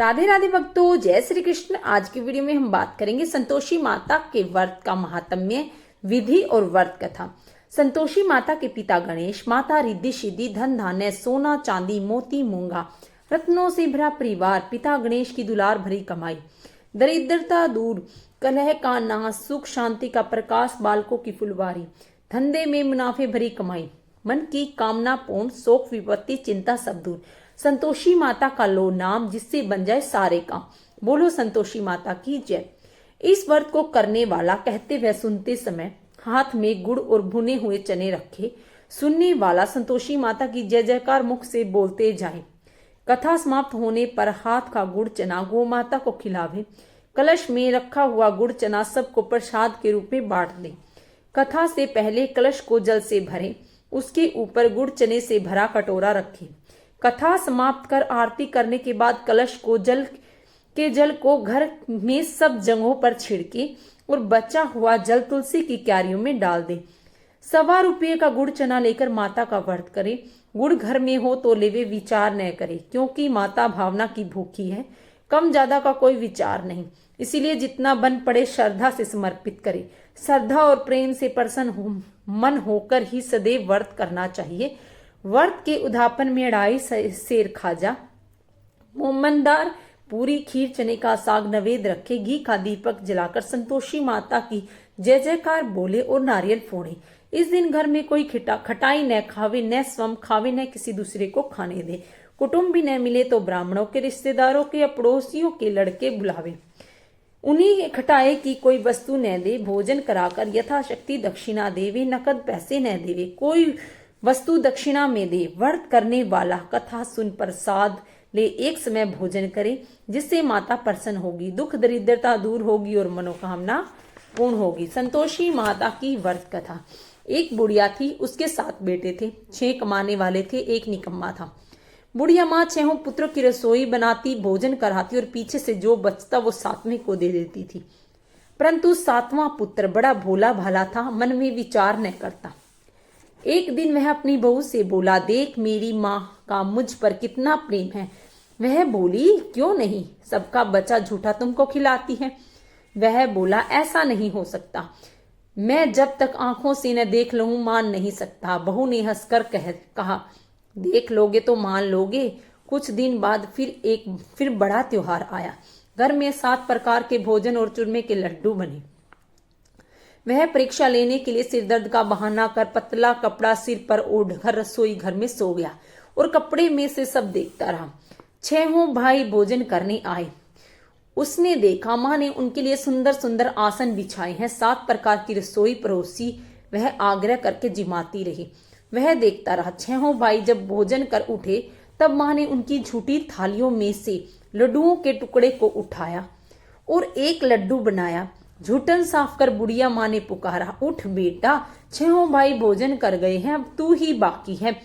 राधे राधे भक्तों, जय श्री कृष्ण। आज की वीडियो में हम बात करेंगे संतोषी माता के व्रत का महात्म्य, विधि और व्रत कथा। संतोषी माता के पिता गणेश, माता रिद्धि सिद्धि, धन धान्य, सोना चांदी, मोती मूंगा, रत्नों से भरा परिवार। पिता गणेश की दुलार भरी कमाई, दरिद्रता दूर, कलह का नाश, सुख शांति का प्रकाश, बालकों की फुलवारी, धंधे में मुनाफे भरी कमाई, मन की कामना पूर्ण, शोक विपत्ति चिंता सब दूर। संतोषी माता का लो नाम, जिससे बन जाए सारे काम। बोलो संतोषी माता की जय। इस व्रत को करने वाला कहते व सुनते समय हाथ में गुड़ और भुने हुए चने रखे, सुनने वाला संतोषी माता की जय जयकार मुख से बोलते जाए। कथा समाप्त होने पर हाथ का गुड़ चना गौ माता को खिलावे। कलश में रखा हुआ गुड़ चना सबको प्रसाद के रूप में बांट दे। कथा से पहले कलश को जल से भरे, उसके ऊपर गुड़ चने से भरा कटोरा रखे। कथा समाप्त कर आरती करने के बाद कलश को जल को घर में सब जगहों पर छिड़के और बचा हुआ जल तुलसी की क्यारियों में डाल दे। ₹1.25 का गुड़ चना लेकर माता का व्रत करे। गुड़ घर में हो तो लेवे, विचार न करे, क्योंकि माता भावना की भूखी है। कम ज्यादा का कोई विचार नहीं, इसीलिए जितना बन पड़े श्रद्धा से समर्पित करे। श्रद्धा और प्रेम से प्रसन्न मन होकर ही सदैव व्रत करना चाहिए। व्रत के उद्यापन में अढ़ाई सेर खाजा, मोमनदार पूरी, खीर, चने का साग नवेद रखे। घी का दीपक जलाकर संतोषी माता की जय जयकार बोले और नारियल फोड़े। इस दिन घर में कोई खटाई न खावे, न स्वयं खावे, न किसी दूसरे को खाने दे। कुटुंब भी न मिले तो ब्राह्मणों के, रिश्तेदारों के या पड़ोसियों के लड़के बुलावे, उन्हीं खटाए की कोई वस्तु न दे। भोजन कराकर यथाशक्ति दक्षिणा देवे, नकद पैसे न देवे, कोई वस्तु दक्षिणा में दे। व्रत करने वाला कथा सुन प्रसाद ले एक समय भोजन करे, जिससे माता प्रसन्न होगी, दुख दरिद्रता दूर होगी और मनोकामना पूर्ण होगी। संतोषी माता की व्रत कथा। एक बुढ़िया थी, उसके 7 बेटे थे। 6 कमाने वाले थे, एक निकम्मा था। बुढ़िया माँ 6 पुत्रों की रसोई बनाती, भोजन कराती और पीछे से जो बचता वो 7वें को दे देती थी। परंतु 7वां पुत्र बड़ा भोला भाला था, मन में विचार न करता। एक दिन वह अपनी बहू से बोला, देख मेरी माँ का मुझ पर कितना प्रेम है। वह बोली, क्यों नहीं, सबका बचा झूठा तुमको खिलाती है। वह बोला, ऐसा नहीं हो सकता, मैं जब तक आंखों से न देख लूं मान नहीं सकता। बहू ने हंसकर कहा, देख लोगे तो मान लोगे। कुछ दिन बाद फिर बड़ा त्योहार आया। घर में 7 प्रकार के भोजन और चूरमे के लड्डू बने। वह परीक्षा लेने के लिए सिरदर्द का बहाना कर पतला कपड़ा सिर पर ओढ़कर रसोई घर में सो गया और कपड़े में से सब देखता रहा। 6 भाई भोजन करने आए। उसने देखा माँ ने उनके लिए सुंदर सुंदर आसन बिछाए हैं, 7 प्रकार की रसोई परोसी। वह आग्रह करके जिमाती रही। वह देखता रहा। 6 भाई जब भोजन कर उठे तब माँ ने उनकी झूठी थालियों में से लड्डुओं के टुकड़े को उठाया और एक लड्डू बनाया। झूठन साफ कर बुढ़िया माँ ने पुकारा, उठ बेटा, 6 भाई भोजन कर गए हैं, अब तू ही बाकी है,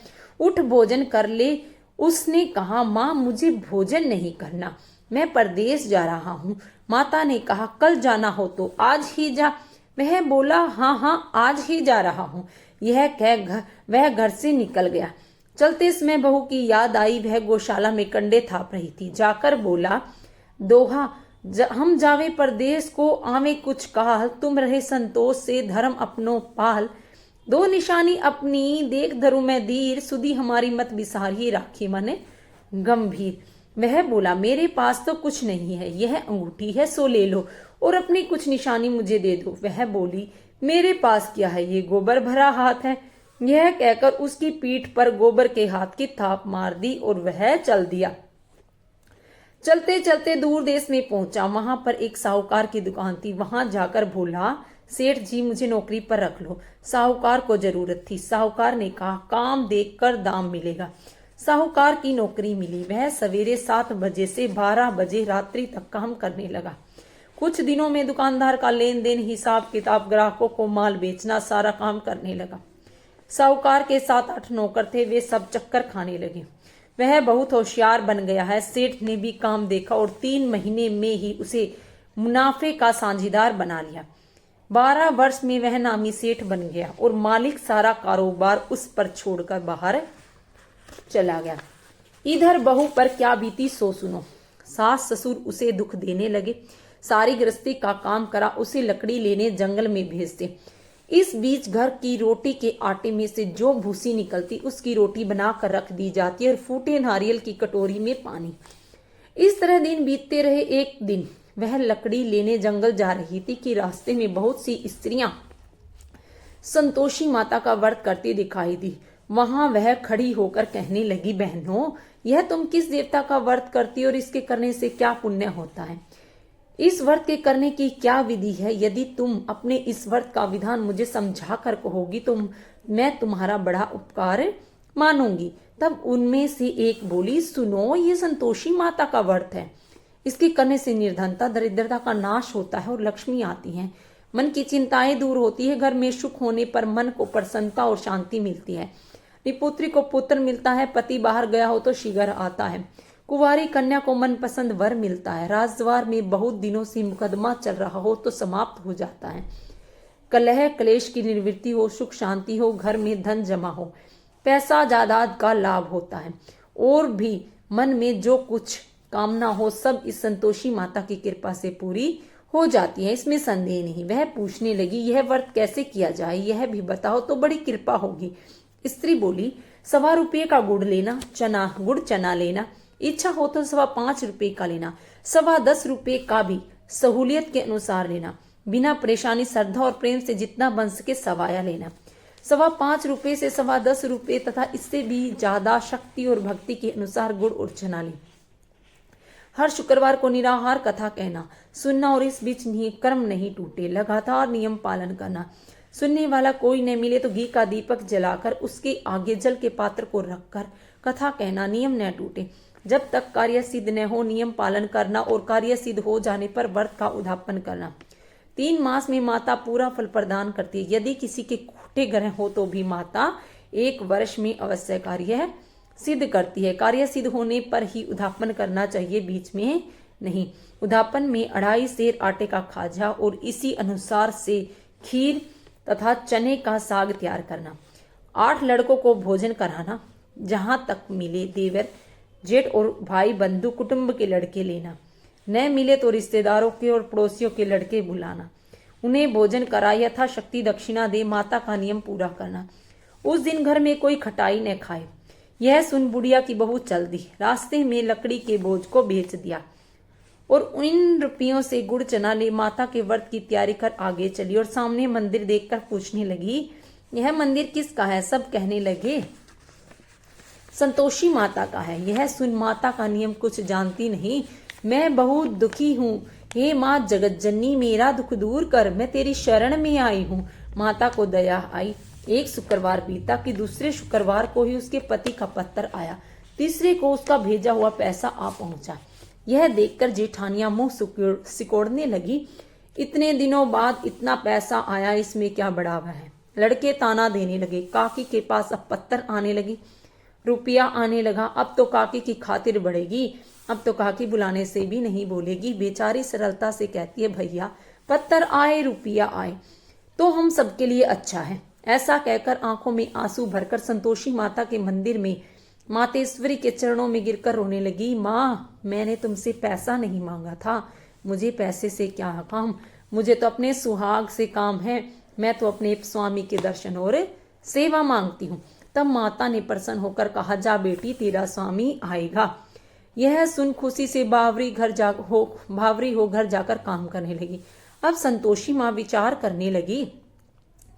उठ भोजन कर ले। उसने कहा, माँ मुझे भोजन नहीं करना, मैं परदेश जा रहा हूँ। माता ने कहा, कल जाना हो तो आज ही जा। वह बोला, हाँ हाँ आज ही जा रहा हूँ। यह कह वह घर से निकल गया। चलते समय बहू की याद आई। वह गौशाला में कंडे थाप रही थी। जाकर बोला, दोहा हम जावे परदेश को, आवे कुछ काल, तुम रहे संतोष से धर्म अपनो पाल। 2 निशानी अपनी देख धरू मैं धीर, सुधी हमारी मत बिसारी, राखी मने गंभीर। वह बोला, मेरे पास तो कुछ नहीं है, यह अंगूठी है सो ले लो और अपनी कुछ निशानी मुझे दे दो। वह बोली, मेरे पास क्या है, ये गोबर भरा हाथ है। यह कहकर उसकी पीठ पर गोबर के हाथ की थाप मार दी और वह चल दिया। चलते चलते दूर देश में पहुंचा। वहां पर एक साहूकार की दुकान थी। वहां जाकर बोला, सेठ जी मुझे नौकरी पर रख लो। साहूकार को जरूरत थी। साहूकार ने कहा, काम देखकर दाम मिलेगा। साहूकार की नौकरी मिली। वह सवेरे 7 बजे से 12 बजे रात्रि तक काम करने लगा। कुछ दिनों में दुकानदार का लेन देन, हिसाब किताब, ग्राहकों को माल बेचना, सारा काम करने लगा। साहूकार के 7-8 नौकर थे, वे सब चक्कर खाने लगे। वह बहुत होशियार बन गया है। सेठ ने भी काम देखा और 3 महीने में ही उसे मुनाफे का साझीदार बना लिया। 12 वर्ष में वह नामी सेठ बन गया और मालिक सारा कारोबार उस पर छोड़कर बाहर चला गया। इधर बहू पर क्या बीती सो सुनो। सास ससुर उसे दुख देने लगे, सारी गृहस्थी का काम करा उसे लकड़ी लेने जंगल में भेजते। इस बीच घर की रोटी के आटे में से जो भूसी निकलती उसकी रोटी बनाकर रख दी जाती और फूटे नारियल की कटोरी में पानी। इस तरह दिन बीतते रहे। एक दिन वह लकड़ी लेने जंगल जा रही थी कि रास्ते में बहुत सी स्त्रियां संतोषी माता का व्रत करती दिखाई दी। वहां वह खड़ी होकर कहने लगी, बहनों, यह तुम किस देवता का व्रत करती और इसके करने से क्या पुण्य होता है? इस व्रत के करने की क्या विधि है? यदि तुम अपने इस व्रत का विधान मुझे समझा कर कहोगी तो मैं तुम्हारा बड़ा उपकार मानूंगी। तब उनमें से एक बोली, सुनो, ये संतोषी माता का व्रत है। इसके करने से निर्धनता दरिद्रता का नाश होता है और लक्ष्मी आती है, मन की चिंताएं दूर होती है, घर में सुख होने पर मन को प्रसन्नता और शांति मिलती है, निपुत्री को पुत्र मिलता है, पति बाहर गया हो तो शीघ्र आता है, कुंवारी कन्या को मनपसंद वर मिलता है, राजद्वार में बहुत दिनों से मुकदमा चल रहा हो तो समाप्त हो जाता है, कलह क्लेश की निवृत्ति हो, सुख शांति हो, घर में धन जमा हो, पैसा जायदाद का लाभ होता है, और भी मन में जो कुछ कामना हो सब इस संतोषी माता की कृपा से पूरी हो जाती है, इसमें संदेह नहीं। वह पूछने लगी, यह व्रत कैसे किया जाए, यह भी बताओ तो बड़ी कृपा होगी। स्त्री बोली, 1.25 रुपये का गुड़ लेना, गुड़ चना लेना, इच्छा हो तो 5.25 रुपये का लेना, 10.25 रुपये का भी सहूलियत के अनुसार लेना, बिना परेशानी श्रद्धा और प्रेम से जितना बन सके सवाया लेना, 5.25 रुपये से 10.25 रुपये तथा इससे भी ज्यादा शक्ति और भक्ति के अनुसार गुड़ और चना ले। हर शुक्रवार को निराहार कथा कहना, सुनना और इस बीच कर्म नहीं टूटे, लगातार नियम पालन करना। सुनने वाला कोई न मिले तो घी का दीपक जलाकर उसके आगे जल के पात्र को रखकर कथा कहना, नियम न टूटे। जब तक कार्य सिद्ध न हो नियम पालन करना और कार्य सिद्ध हो जाने पर व्रत का उद्यापन करना। 3 मास में माता पूरा फल प्रदान करती है। यदि किसी के खोटे ग्रह हो तो भी माता 1 वर्ष में अवश्य कार्य सिद्ध करती है। कार्य सिद्ध होने पर ही उद्यापन करना चाहिए, बीच में नहीं। उद्यापन में 2.5 सेर आटे का खाजा और इसी अनुसार से खीर तथा चने का साग तैयार करना। 8 लड़कों को भोजन कराना, जहां तक मिले देवर जेठ और भाई बंधु कुटुंब के लड़के लेना, न मिले तो रिश्तेदारों के और पड़ोसियों के लड़के बुलाना, उन्हें भोजन करा यथाशक्ति दक्षिणा दे, माता का नियम पूरा करना। उस दिन घर में कोई खटाई न खाए। यह सुन बुढ़िया की बहू चल दी, रास्ते में लकड़ी के बोझ को बेच दिया और इन रुपयों से गुड़ चना ले माता के व्रत की तैयारी कर आगे चली और सामने मंदिर देखकर पूछने लगी, यह मंदिर किसका है? सब कहने लगे, संतोषी माता का है। यह सुन माता का नियम कुछ जानती नहीं, मैं बहुत दुखी हूँ, हे माँ जगत जननी मेरा दुख दूर कर, मैं तेरी शरण में आई हूँ। माता को दया आई। एक शुक्रवार बीता कि दूसरे शुक्रवार को ही उसके पति का पत्र आया, तीसरे को उसका भेजा हुआ पैसा आ पहुंचा। यह देखकर जेठानियां मुंह सिकोड़ने लगी, इतने दिनों बाद इतना पैसा आया, इसमें क्या बढ़ावा है? लड़के ताना देने लगे। काकी के पास अब पत्थर आने लगी, रुपया आने लगा। अब तो काकी की खातिर बढ़ेगी, अब तो काकी बुलाने से भी नहीं बोलेगी। बेचारी सरलता से कहती है, भैया पत्थर आए रुपया आए तो हम सबके लिए अच्छा है। ऐसा कहकर आंखों में आंसू भरकर संतोषी माता के मंदिर में मातेश्वरी के चरणों में गिरकर रोने लगी। माँ, मैंने तुमसे पैसा नहीं मांगा था, मुझे पैसे से क्या काम, मुझे तो अपने सुहाग से काम है, मैं तो अपने स्वामी के दर्शन और सेवा मांगती हूँ। तब माता ने प्रसन्न होकर कहा, जा बेटी, तेरा स्वामी आएगा। यह सुन खुशी से भावरी हो घर जाकर काम करने लगी। अब संतोषी माँ विचार करने लगी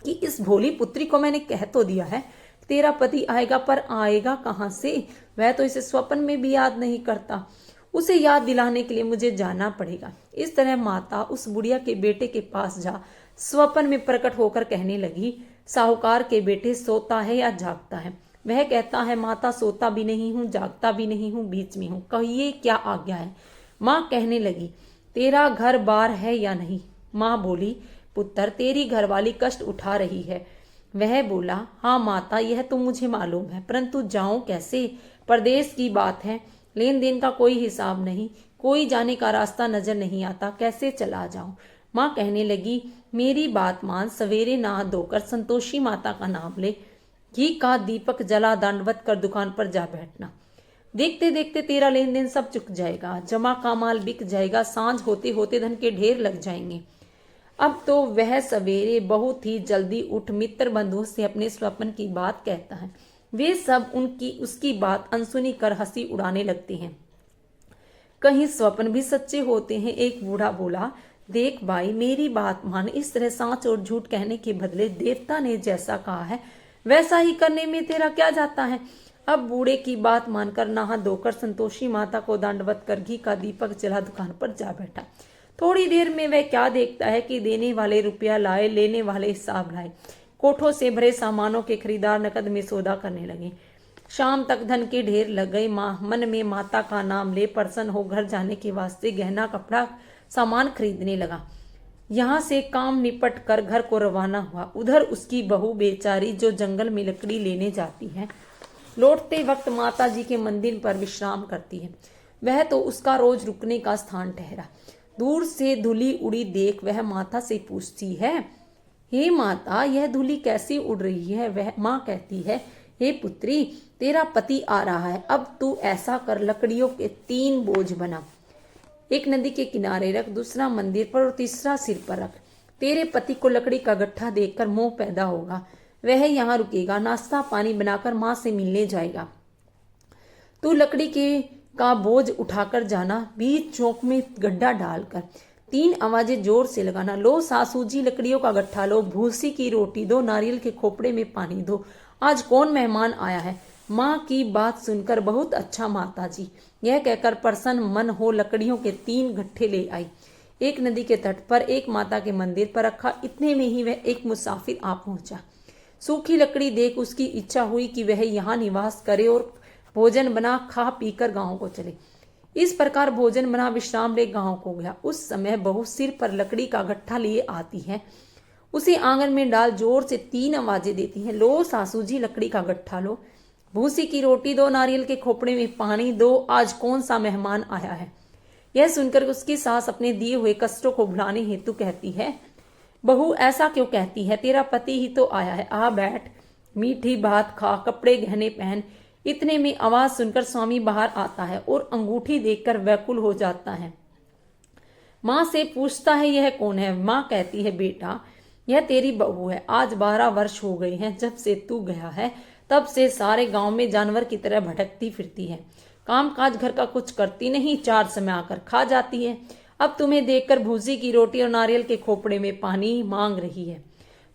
कि इस भोली पुत्री को मैंने कह तो दिया है तेरा पति आएगा, पर आएगा कहाँ से? वह तो इसे स्वप्न में भी याद नहीं करता। उसे याद दिलाने के लिए मुझे जाना पड़ेगा। इस तरह माता उस बुढ़िया के बेटे के पास जा स्वप्न में प्रकट होकर कहने लगी, साहूकार के बेटे सोता है या जागता है? वह कहता है, माता सोता भी नहीं हूँ, जागता भी नहीं हूँ, बीच में हूँ, कहिए क्या आज्ञा है? माँ कहने लगी, तेरा घर बार है या नहीं? माँ बोली, पुत्र, तेरी घरवाली कष्ट उठा रही है। वह बोला, हाँ माता, यह तो मुझे मालूम है, परंतु जाऊं कैसे? परदेश की बात है, लेन देन का कोई हिसाब नहीं, कोई जाने का रास्ता नजर नहीं आता, कैसे चला जाऊं? माँ कहने लगी, मेरी बात मान, सवेरे नहा धोकर संतोषी माता का नाम ले, घी का दीपक जला दंडवत कर दुकान पर जा बैठना। देखते देखते तेरा लेन देन सब चुक जाएगा, जमा का माल बिक जाएगा, सांझ होते होते धन के ढेर लग जाएंगे। अब तो वह सवेरे बहुत ही जल्दी उठ मित्र बंधुओं से अपने स्वप्न की बात कहता है। वे सब उसकी बात अनसुनी कर हंसी उड़ाने लगते हैं। कहीं स्वप्न भी सच्चे होते हैं। एक बूढ़ा बोला, देख भाई मेरी बात मान, इस तरह सांच और झूठ कहने के बदले देवता ने जैसा कहा है वैसा ही करने में तेरा क्या जाता है। अब बूढ़े की बात मानकर नहा धोकर संतोषी माता को दंडवत कर घी का दीपक जला दुकान पर जा बैठा। थोड़ी देर में वह क्या देखता है कि देने वाले रुपया लाए, लेने वाले हिसाब लाए। कोठों से भरे सामानों के खरीदार नकद में सौदा करने लगे। शाम तक धन के ढेर लग गए। मन में माता का नाम ले प्रसन्न हो घर जाने के वास्ते गहना कपड़ा सामान खरीदने लगा। यहाँ से काम निपट कर घर को रवाना हुआ। उधर उसकी बहू बेचारी जो जंगल में लकड़ी लेने जाती है, लौटते वक्त माता जी के मंदिर पर विश्राम करती है। वह तो उसका रोज रुकने का स्थान ठहरा। दूर से धूली उड़ी देख वह माता से पूछती है, हे माता यह धूली कैसी उड़ रही है। वह माँ कहती है, हे पुत्री तेरा पति आ रहा है, अब तू ऐसा कर लकड़ियों के 3 बोझ बना, एक नदी के किनारे रख, दूसरा मंदिर पर और तीसरा सिर पर रख। तेरे पति को लकड़ी का गट्ठा देखकर मोह पैदा होगा, वह यहाँ रुकेगा, नाश्ता पानी बनाकर माँ से मिलने जाएगा। तू लकड़ी का बोझ उठाकर जाना, बीच चौक में गड्ढा डालकर 3 आवाजें जोर से लगाना, लो सासू जी लकड़ियों का गट्ठा लो, भूसी की रोटी दो, नारियल के खोपड़े में पानी दो, आज कौन मेहमान आया है। माँ की बात सुनकर बहुत अच्छा माता जी, यह कहकर प्रसन्न मन हो लकड़ियों के 3 गट्ठे ले आई। एक नदी के तट पर, एक माता के मंदिर पर रखा। इतने में ही वह एक मुसाफिर आ पहुंचा। सूखी लकड़ी देख उसकी इच्छा हुई कि वह यहाँ निवास करे और भोजन बना खा पीकर गांव को चले। इस प्रकार भोजन बना विश्राम ले गांव को गया। उस समय बहू सिर पर लकड़ी का गट्ठा लिए आती है। उसे आंगन में डाल जोर से 3 आवाजें देती है, लो सासू जी लकड़ी का गट्ठा लो, भूसी की रोटी दो, नारियल के खोपड़े में पानी दो, आज कौन सा मेहमान आया है। यह सुनकर उसकी सास अपने दिए हुए कष्टों को भुलाने हेतु कहती है, बहू ऐसा क्यों कहती है, तेरा पति ही तो आया है, आ बैठ, मीठी बात खा, कपड़े गहने पहन। इतने में आवाज सुनकर स्वामी बाहर आता है और अंगूठी देखकर व्याकुल हो जाता है। माँ से पूछता है, यह कौन है। माँ कहती है, बेटा यह तेरी बहू है, आज 12 वर्ष हो गए हैं जब से तू गया है, तब से सारे गांव में जानवर की तरह भटकती फिरती है, काम काज घर का कुछ करती नहीं, 4 समय आकर खा जाती है। अब तुम्हें देखकर भूसी की रोटी और नारियल के खोपड़े में पानी मांग रही है।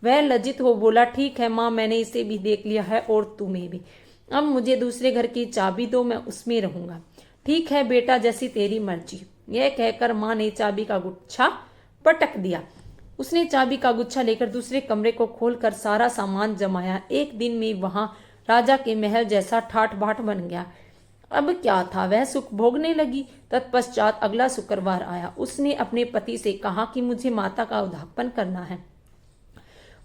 वह लज्जित हो बोला, ठीक है माँ, मैंने इसे भी देख लिया है और तुम्हें भी, अब मुझे दूसरे घर की चाबी दो, मैं उसमें रहूंगा। ठीक है बेटा, जैसी तेरी मर्जी। यह कहकर माँ ने चाबी का गुच्छा पटक दिया। उसने चाबी का गुच्छा लेकर दूसरे कमरे को खोलकर सारा सामान जमाया। एक दिन में वहां राजा के महल जैसा ठाठ बाट बन गया। अब क्या था, वह सुख भोगने लगी। तत्पश्चात अगला शुक्रवार आया। उसने अपने पति से कहा कि मुझे माता का उद्यापन करना है।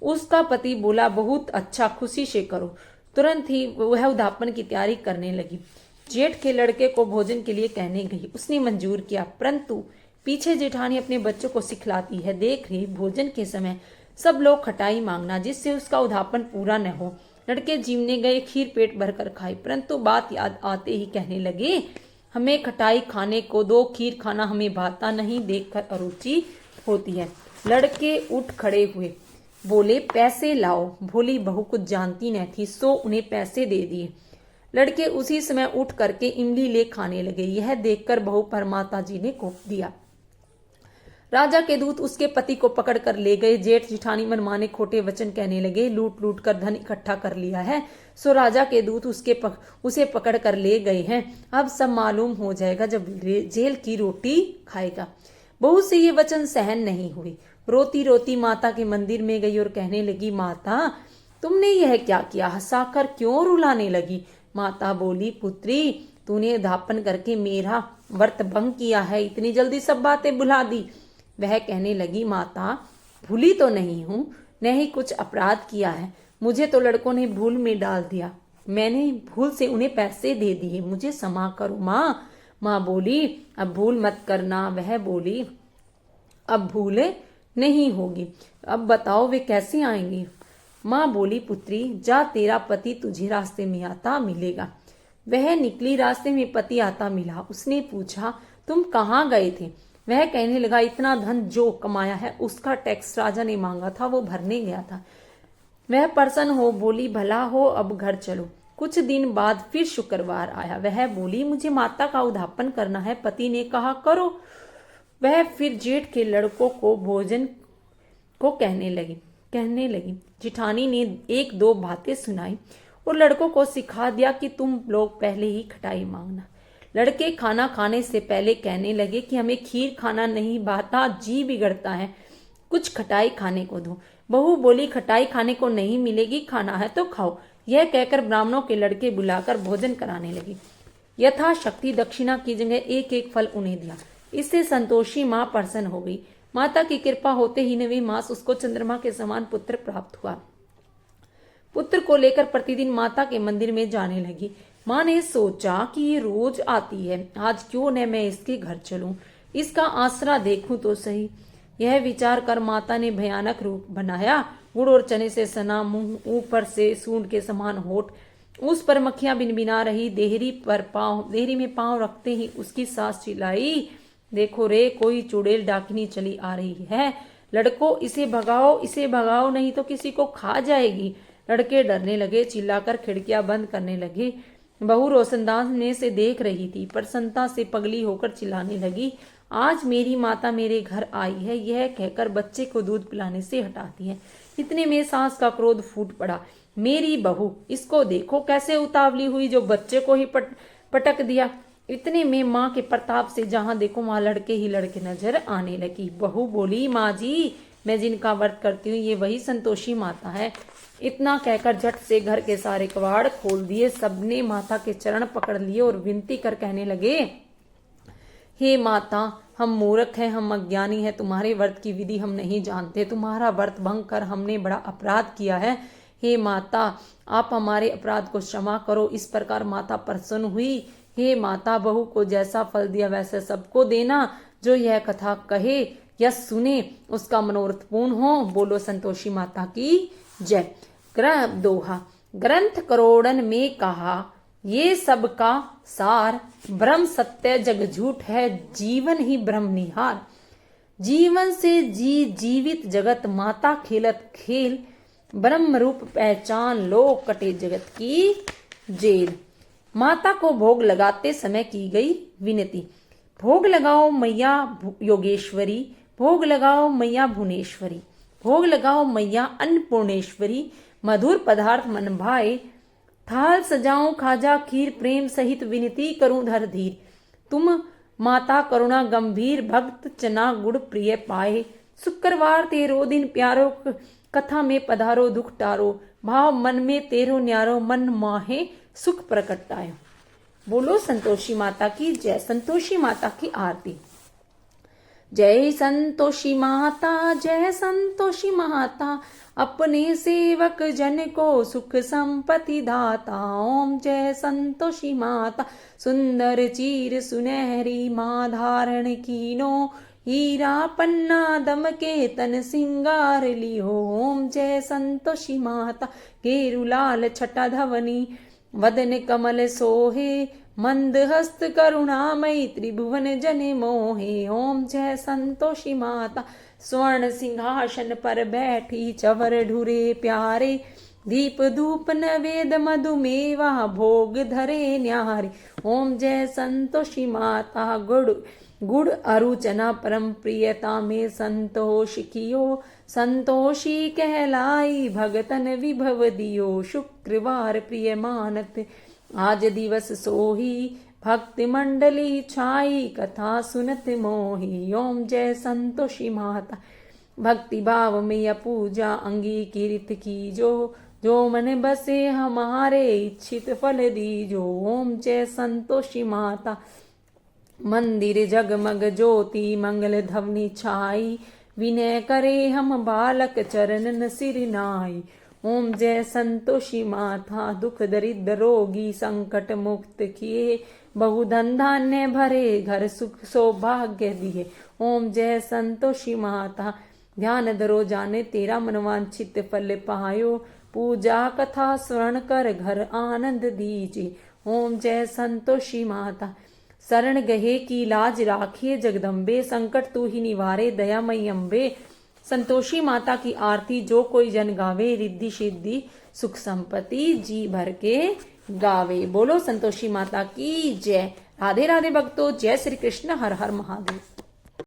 उसका पति बोला, बहुत अच्छा, खुशी से करो। तुरंत ही वह उद्यापन की तैयारी करने लगी। जेठ के लड़के को भोजन के लिए कहने गई। उसने मंजूर किया, परंतु पीछे जेठानी अपने बच्चों को सिखलाती है, देख रही भोजन के समय सब लोग खटाई मांगना, जिससे उसका उद्यापन पूरा न हो। लड़के जीवने गए, खीर पेट भरकर खाई, परंतु बात याद आते ही कहने लगे, हमें खटाई खाने को दो, खीर खाना हमें भाता नहीं, देखकर अरुचि होती है। लड़के उठ खड़े हुए, बोले, पैसे लाओ। भोली बहू कुछ जानती न थी, सो उन्हें पैसे दे दिए। लड़के उसी समय उठ करके इमली ले खाने लगे। यह देखकर बहू पर माता जी ने कोप दिया। राजा के दूत उसके पति को पकड़ कर ले गए। जेठ जिठानी मनमाने खोटे वचन कहने लगे, लूट लूट कर धन इकट्ठा कर लिया है, सो राजा के दूत उसे पकड़ कर ले गए हैं। अब सब मालूम हो जाएगा जब जेल की रोटी खाएगा। बहू से ये वचन सहन नहीं हुए। रोती रोती माता के मंदिर में गई और कहने लगी, माता तुमने यह क्या किया, हंसाकर क्यों रुलाने लगी। माता बोली, पुत्री तूने उद्यापन करके मेरा व्रत भंग किया है, इतनी जल्दी सब बातें भुला दी। वह कहने लगी, माता भूली तो नहीं हूं, न ही कुछ अपराध किया है, मुझे तो लड़कों ने भूल में डाल दिया, मैंने भूल से उन्हें पैसे दे दिए, मुझे क्षमा करो माँ। माँ बोली, अब भूल मत करना। वह बोली, अब भूल नहीं होगी, अब बताओ वे कैसे आएंगे। माँ बोली, पुत्री जा, तेरा पति तुझे रास्ते में आता मिलेगा। वह निकली, रास्ते में पति आता मिला। उसने पूछा, तुम कहाँ गए थे? वह कहने लगा, इतना धन जो कमाया है उसका टैक्स राजा ने मांगा था, वो भरने गया था। वह प्रसन्न हो बोली, भला हो, अब घर चलो। कुछ दिन बाद फिर शुक्रवार आया। वह बोली, मुझे माता का उद्यापन करना है। पति ने कहा, करो। वह फिर जेठ के लड़कों को भोजन को कहने लगी। जिठानी ने एक दो बातें सुनाई और लड़कों को सिखा दिया कि तुम लोग पहले ही खटाई मांगना। लड़के खाना खाने से पहले कहने लगे कि हमें खीर खाना नहीं भाता, जी बिगड़ता है, कुछ खटाई खाने को दो। बहू बोली, खटाई खाने को नहीं मिलेगी, खाना है तो खाओ। यह कहकर ब्राह्मणों के लड़के बुलाकर भोजन कराने लगी। यथाशक्ति दक्षिणा की जगह एक एक फल उन्हें दिया। इससे संतोषी माँ प्रसन्न हो गई। माता की कृपा होते ही 9वें मास उसको चंद्रमा के समान पुत्र प्राप्त हुआ। पुत्र को लेकर प्रतिदिन माता के मंदिर में जाने लगी। माँ ने सोचा कि ये रोज आती है, आज क्यों न मैं इसके घर चलूं, इसका आसरा देखूं तो सही। यह विचार कर माता ने भयानक रूप बनाया। गुड़ और चने से सना मुंह, ऊपर से सूंड के समान होठ, उस पर मक्खियां बिनबिना रही। देहरी में पांव रखते ही उसकी सास चिल्लाई, देखो रे, कोई चुड़ैल डाकिनी चली आ रही है। लड़को, इसे भगाओ नहीं तो किसी को खा जाएगी। लड़के डरने लगे, चिल्लाकर खिड़कियां बंद करने लगे। बहू रोशनदान में से देख रही थी, प्रसन्नता से पगली होकर चिल्लाने लगी, आज मेरी माता मेरे घर आई है, यह कहकर बच्चे को दूध पिलाने से हटाती है। इतने में सास का क्रोध फूट पड़ा, मेरी बहू, इसको देखो कैसे उतावली हुई, जो बच्चे को ही पटक दिया। इतने में माँ के प्रताप से जहां देखो वहां लड़के ही लड़के नजर आने लगी। बहू बोली, माँ जी, मैं जिनका व्रत करती हूँ ये वही संतोषी माता है। इतना कहकर झट से घर के सारे कबाड़ खोल दिए। सबने माता के चरण पकड़ लिए और विनती कर कहने लगे, हे माता, हम मूर्ख हैं, हम अज्ञानी हैं, तुम्हारे व्रत की विधि हम नहीं जानते, तुम्हारा व्रत भंग कर हमने बड़ा अपराध किया है। हे माता, आप हमारे अपराध को क्षमा करो। इस प्रकार माता प्रसन्न हुई। हे माता, बहू को जैसा फल दिया वैसे सबको देना। जो यह कथा कहे या सुने उसका मनोरथ पूर्ण हो। बोलो संतोषी माता की जय। दोहा, ग्रंथ करोड़न में कहा, ये सब का सार, ब्रह्म सत्य जग झूठ है, जीवन ही ब्रह्म निहार। जीवन से जीवित जगत, माता खेलत खेल, ब्रह्म रूप पहचान लो, कटे जगत की जेल। माता को भोग लगाते समय की गई विनती, भोग लगाओ मैया योगेश्वरी, भोग लगाओ मैया भुवनेश्वरी, भोग लगाओ मैया अन्नपूर्णेश्वरी, मधुर पदार्थ मन भाए, थाल सजाऊं खाजा खीर, प्रेम सहित विनती करूं धर धीर। तुम माता करुणा गंभीर, भक्त चना गुड़ प्रिय पाए। शुक्रवार तेरो दिन प्यारो, कथा में पधारो दुख टारो, भाव मन में तेरो न्यारो, मन माहे सुख प्रकटायो। बोलो संतोषी माता की जय। संतोषी माता की आरती। जय संतोषी माता, जय संतोषी माता, अपने सेवक जन को सुख संपत्ति दाता। ओम जय संतोषी माता, सुंदर चीर सुनहरी माँ धारण कीनो, हीरा पन्ना दमके तन सिंगार लियो। ओम जय संतोषी माता, केरु लाल छटा धवनी, वदन कमल सोहे, मंद हस्त करुणामयी, त्रिभुवन जन मोहे। ओम जय संतोषी माता, स्वर्ण सिंहासन पर बैठी, चवर ढुरे प्यारे, दीप धूप नवेद मधुमेवा, भोग धरे न्यारे। ओम जय संतोषी माता, गुड़ अरु चना परम प्रियता में संतोष कियो, संतोषी कहलाई भगतन विभव दियो। शुक्रवार प्रिय मानत आज दिवस सोही, भक्ति मंडली छाई, कथा सुनत मोही। ओम जय संतोषी माता, भक्ति भाव में पूजा अंगीकृत कीजो, जो मन बसे हमारे इच्छित फल दीजो। ओम जय संतोषी माता, मंदिर जगमग ज्योति मंगल ध्वनि छाई, विनय करे हम बालक चरणन सिर नाई। ओम जय संतोषी माता, दुख दरिद्र रोगी संकट मुक्त किए, बहुधन धान्य भरे घर सुख सौभाग्य दिए। ओम जय संतोषी माता, ध्यान धरो जाने तेरा मनवांछित फल पायो, पूजा कथा स्मरण कर घर आनंद दीजिए। ओम जय संतोषी माता। शरण गहे की लाज राखिए जगदम्बे, संकट तू ही निवारे दयामयी अम्बे। संतोषी माता की आरती जो कोई जन गावे, रिद्धि सिद्धि सुख संपत्ति जी भर के गावे। बोलो संतोषी माता की जय। राधे राधे भक्तों, जय श्री कृष्ण, हर हर महादेव।